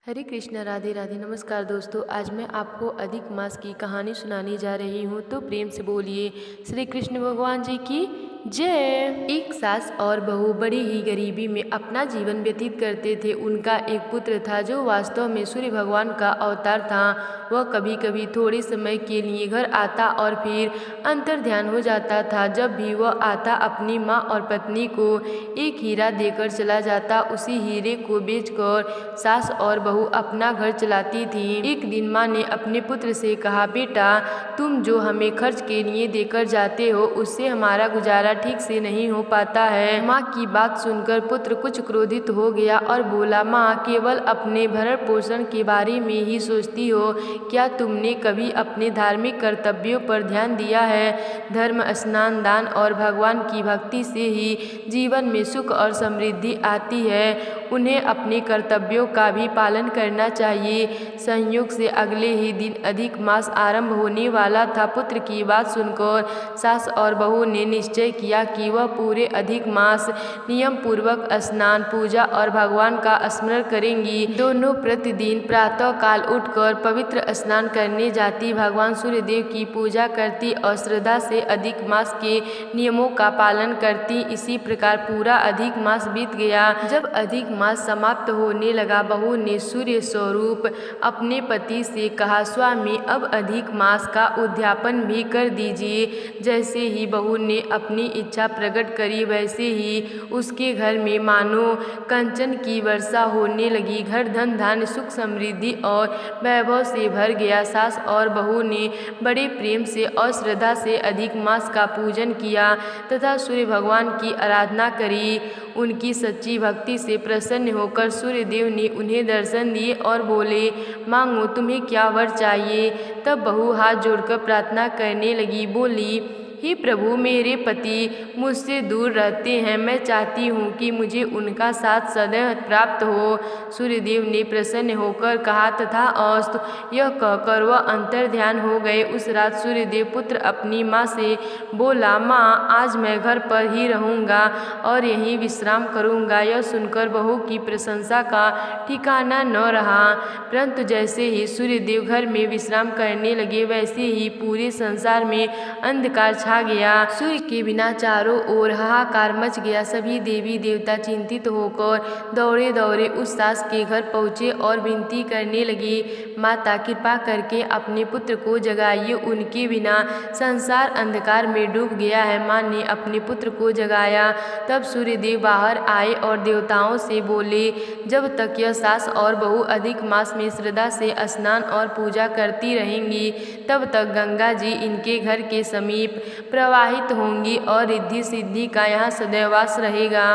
हरे कृष्णा, राधे राधे। नमस्कार दोस्तों, आज मैं आपको अधिक मास की कहानी सुनाने जा रही हूँ, तो प्रेम से बोलिए श्री कृष्ण भगवान जी की जय। एक सास और बहू बड़ी ही गरीबी में अपना जीवन व्यतीत करते थे। उनका एक पुत्र था जो वास्तव में सूर्य भगवान का अवतार था। वह कभी कभी थोड़े समय के लिए घर आता और फिर अंतर्ध्यान हो जाता था। जब भी वह आता अपनी माँ और पत्नी को एक हीरा देकर चला जाता। उसी हीरे को बेचकर सास और बहू अपना घर चलाती थी। एक दिन माँ ने अपने पुत्र से कहा, बेटा तुम जो हमें खर्च के लिए देकर जाते हो उससे हमारा गुजारा ठीक से नहीं हो पाता है। माँ की बात सुनकर पुत्र कुछ क्रोधित हो गया और बोला, माँ केवल अपने भरण पोषण के बारे में ही सोचती हो, क्या तुमने कभी अपने धार्मिक कर्तव्यों पर ध्यान दिया है? धर्म, स्नान, दान और भगवान की भक्ति से ही जीवन में सुख और समृद्धि आती है। उन्हें अपने कर्तव्यों का भी पालन करना चाहिए। संयोग से अगले ही दिन अधिक मास आरंभ होने वाला था। पुत्र की बात सुनकर सास और बहू ने निश्चय किया कि वह पूरे अधिक मास नियम पूर्वक स्नान, पूजा और भगवान का स्मरण करेंगी। दोनों प्रतिदिन प्रातः काल उठकर पवित्र स्नान करने जाती, भगवान सूर्यदेव की पूजा करती और श्रद्धा से अधिक मास के नियमों का पालन करती। इसी प्रकार पूरा अधिक मास बीत गया। जब अधिक मास समाप्त होने लगा, बहू ने सूर्य स्वरूप अपने पति से कहा, स्वामी अब अधिक मास का उद्यापन भी कर दीजिए। जैसे ही बहू ने अपनी इच्छा प्रकट करी, वैसे ही उसके घर में मानो कंचन की वर्षा होने लगी। घर धन धान्य, सुख, समृद्धि और वैभव से भर गया। सास और बहू ने बड़े प्रेम से और श्रद्धा से अधिक मास का पूजन किया तथा सूर्य भगवान की आराधना करी। उनकी सच्ची भक्ति से प्रसन्न होकर सूर्यदेव ने उन्हें दर्शन दिए और बोले, मांगो तुम्हें क्या वर चाहिए। तब बहू हाथ जोड़कर प्रार्थना करने लगी, बोली, हे प्रभु मेरे पति मुझसे दूर रहते हैं, मैं चाहती हूँ कि मुझे उनका साथ सदैव प्राप्त हो। सूर्यदेव ने प्रसन्न होकर कहा, तथास्तु। यह कहकर वह अंतर्ध्यान हो गए। उस रात सूर्यदेव पुत्र अपनी माँ से बोला, माँ आज मैं घर पर ही रहूँगा और यहीं विश्राम करूँगा। यह सुनकर बहू की प्रशंसा का ठिकाना न रहा। परंतु जैसे ही सूर्यदेव घर में विश्राम करने लगे, वैसे ही पूरे संसार में अंधकार छा गया। सूर्य के बिना चारों ओर हाहाकार मच गया। सभी देवी देवता चिंतित होकर दौड़े दौड़े उस सास के घर पहुँचे और विनती करने लगे, माता कृपा करके अपने पुत्र को जगाइए, उनके बिना संसार अंधकार में डूब गया है। माँ ने अपने पुत्र को जगाया। तब सूर्यदेव बाहर आए और देवताओं से बोले, जब तक यह सास और बहू अधिक मास में श्रद्धा से स्नान और पूजा करती रहेंगी, तब तक गंगा जी इनके घर के समीप प्रवाहित होंगी और रिद्धि सिद्धि का यहाँ सदैव वास रहेगा।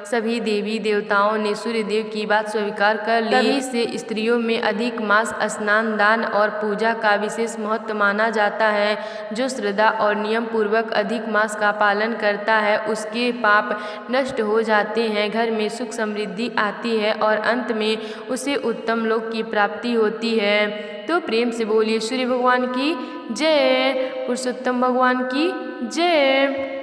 सभी देवी देवताओं ने सूर्यदेव की बात स्वीकार कर ली। तभी से स्त्रियों में अधिक मास स्नान, दान और पूजा का विशेष महत्व माना जाता है। जो श्रद्धा और नियम पूर्वक अधिक मास का पालन करता है, उसके पाप नष्ट हो जाते हैं, घर में सुख समृद्धि आती है और अंत में उसे उत्तम लोक की प्राप्ति होती है। तो प्रेम से बोलिए सूर्य भगवान की जय, पुरुषोत्तम भगवान की जय।